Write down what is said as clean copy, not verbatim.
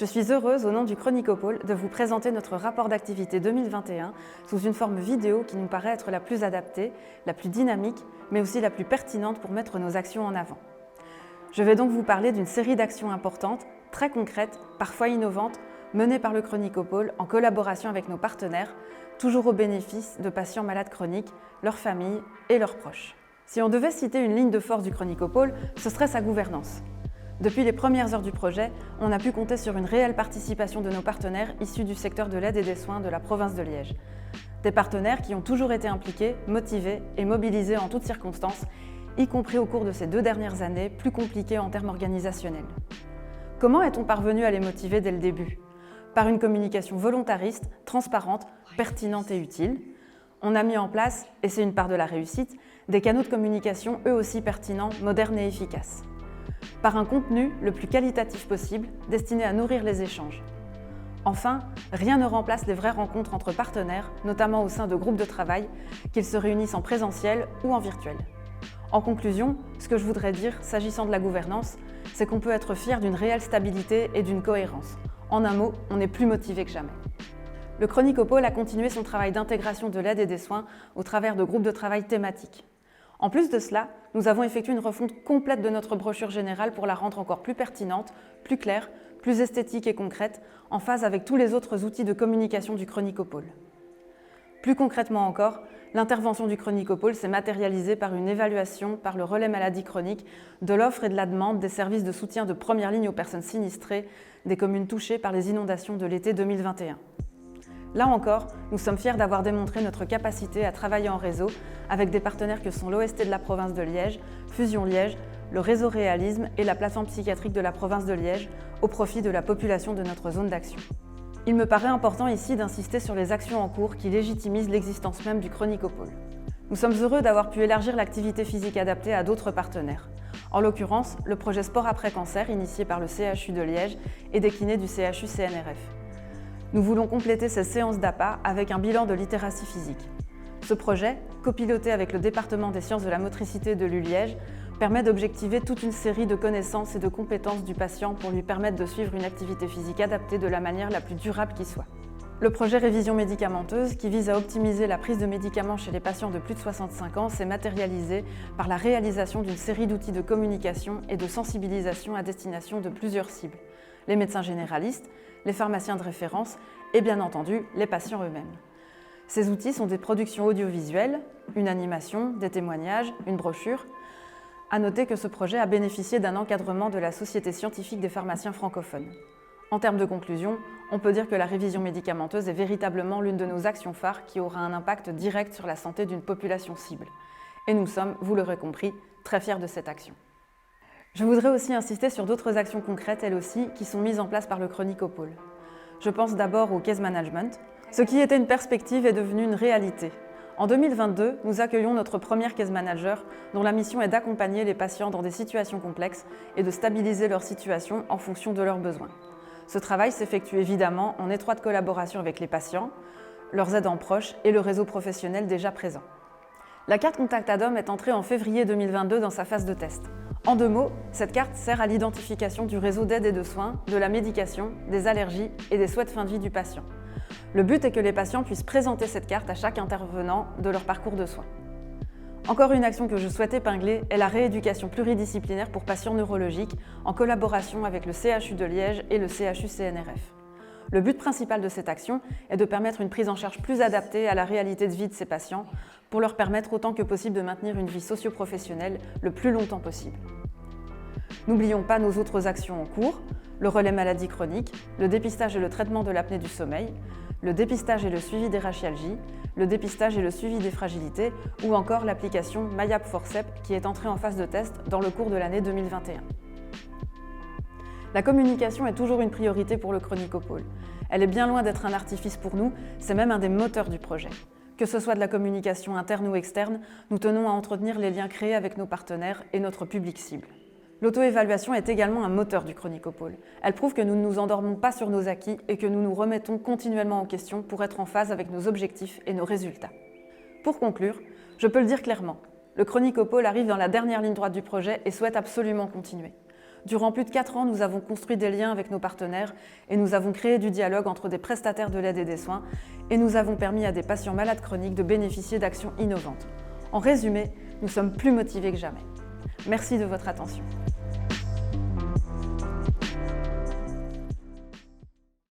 Je suis heureuse, au nom du Chronicopôle, de vous présenter notre rapport d'activité 2021 sous une forme vidéo qui nous paraît être la plus adaptée, la plus dynamique, mais aussi la plus pertinente pour mettre nos actions en avant. Je vais donc vous parler d'une série d'actions importantes, très concrètes, parfois innovantes, menées par le Chronicopôle en collaboration avec nos partenaires, toujours au bénéfice de patients malades chroniques, leurs familles et leurs proches. Si on devait citer une ligne de force du Chronicopôle, ce serait sa gouvernance. Depuis les premières heures du projet, on a pu compter sur une réelle participation de nos partenaires issus du secteur de l'aide et des soins de la province de Liège. Des partenaires qui ont toujours été impliqués, motivés et mobilisés en toutes circonstances, y compris au cours de ces 2 dernières années, plus compliquées en termes organisationnels. Comment est-on parvenu à les motiver dès le début ? Par une communication volontariste, transparente, pertinente et utile. On a mis en place, et c'est une part de la réussite, des canaux de communication eux aussi pertinents, modernes et efficaces. Par un contenu le plus qualitatif possible, destiné à nourrir les échanges. Enfin, rien ne remplace les vraies rencontres entre partenaires, notamment au sein de groupes de travail, qu'ils se réunissent en présentiel ou en virtuel. En conclusion, ce que je voudrais dire, s'agissant de la gouvernance, c'est qu'on peut être fier d'une réelle stabilité et d'une cohérence. En un mot, on est plus motivé que jamais. Le Chronicopôle a continué son travail d'intégration de l'aide et des soins au travers de groupes de travail thématiques. En plus de cela, nous avons effectué une refonte complète de notre brochure générale pour la rendre encore plus pertinente, plus claire, plus esthétique et concrète, en phase avec tous les autres outils de communication du Chronicopôle. Plus concrètement encore, l'intervention du Chronicopôle s'est matérialisée par une évaluation par le relais maladie chronique de l'offre et de la demande des services de soutien de première ligne aux personnes sinistrées des communes touchées par les inondations de l'été 2021. Là encore, nous sommes fiers d'avoir démontré notre capacité à travailler en réseau avec des partenaires que sont l'OST de la province de Liège, Fusion Liège, le réseau Réalisme et la plateforme psychiatrique de la province de Liège au profit de la population de notre zone d'action. Il me paraît important ici d'insister sur les actions en cours qui légitimisent l'existence même du Chronicopôle. Nous sommes heureux d'avoir pu élargir l'activité physique adaptée à d'autres partenaires. En l'occurrence, le projet Sport après cancer, initié par le CHU de Liège et décliné du CHU CNRF. Nous voulons compléter ces séances d'APA avec un bilan de littératie physique. Ce projet, copiloté avec le département des sciences de la motricité de l'ULiège, permet d'objectiver toute une série de connaissances et de compétences du patient pour lui permettre de suivre une activité physique adaptée de la manière la plus durable qui soit. Le projet Révision médicamenteuse, qui vise à optimiser la prise de médicaments chez les patients de plus de 65 ans, s'est matérialisé par la réalisation d'une série d'outils de communication et de sensibilisation à destination de plusieurs cibles. Les médecins généralistes, les pharmaciens de référence et bien entendu les patients eux-mêmes. Ces outils sont des productions audiovisuelles, une animation, des témoignages, une brochure. À noter que ce projet a bénéficié d'un encadrement de la Société scientifique des pharmaciens francophones. En termes de conclusion, on peut dire que la révision médicamenteuse est véritablement l'une de nos actions phares qui aura un impact direct sur la santé d'une population cible. Et nous sommes, vous l'aurez compris, très fiers de cette action. Je voudrais aussi insister sur d'autres actions concrètes, elles aussi, qui sont mises en place par le Chronicopôle. Je pense d'abord au case management. Ce qui était une perspective est devenu une réalité. En 2022, nous accueillons notre première case manager, dont la mission est d'accompagner les patients dans des situations complexes et de stabiliser leur situation en fonction de leurs besoins. Ce travail s'effectue évidemment en étroite collaboration avec les patients, leurs aidants proches et le réseau professionnel déjà présent. La carte Contact Ad-Homme est entrée en février 2022 dans sa phase de test. En 2 mots, cette carte sert à l'identification du réseau d'aide et de soins, de la médication, des allergies et des souhaits de fin de vie du patient. Le but est que les patients puissent présenter cette carte à chaque intervenant de leur parcours de soins. Encore une action que je souhaite épingler est la rééducation pluridisciplinaire pour patients neurologiques en collaboration avec le CHU de Liège et le CHU CNRF. Le but principal de cette action est de permettre une prise en charge plus adaptée à la réalité de vie de ces patients pour leur permettre autant que possible de maintenir une vie socio-professionnelle le plus longtemps possible. N'oublions pas nos autres actions en cours, le relais maladie chronique, le dépistage et le traitement de l'apnée du sommeil, le dépistage et le suivi des rachialgies, le dépistage et le suivi des fragilités ou encore l'application MyApp Forcep qui est entrée en phase de test dans le cours de l'année 2021. La communication est toujours une priorité pour le Chronicopôle. Elle est bien loin d'être un artifice pour nous, c'est même un des moteurs du projet. Que ce soit de la communication interne ou externe, nous tenons à entretenir les liens créés avec nos partenaires et notre public cible. L'auto-évaluation est également un moteur du Chronicopôle. Elle prouve que nous ne nous endormons pas sur nos acquis et que nous nous remettons continuellement en question pour être en phase avec nos objectifs et nos résultats. Pour conclure, je peux le dire clairement, le Chronicopôle arrive dans la dernière ligne droite du projet et souhaite absolument continuer. Durant plus de 4 ans, nous avons construit des liens avec nos partenaires et nous avons créé du dialogue entre des prestataires de l'aide et des soins et nous avons permis à des patients malades chroniques de bénéficier d'actions innovantes. En résumé, nous sommes plus motivés que jamais. Merci de votre attention.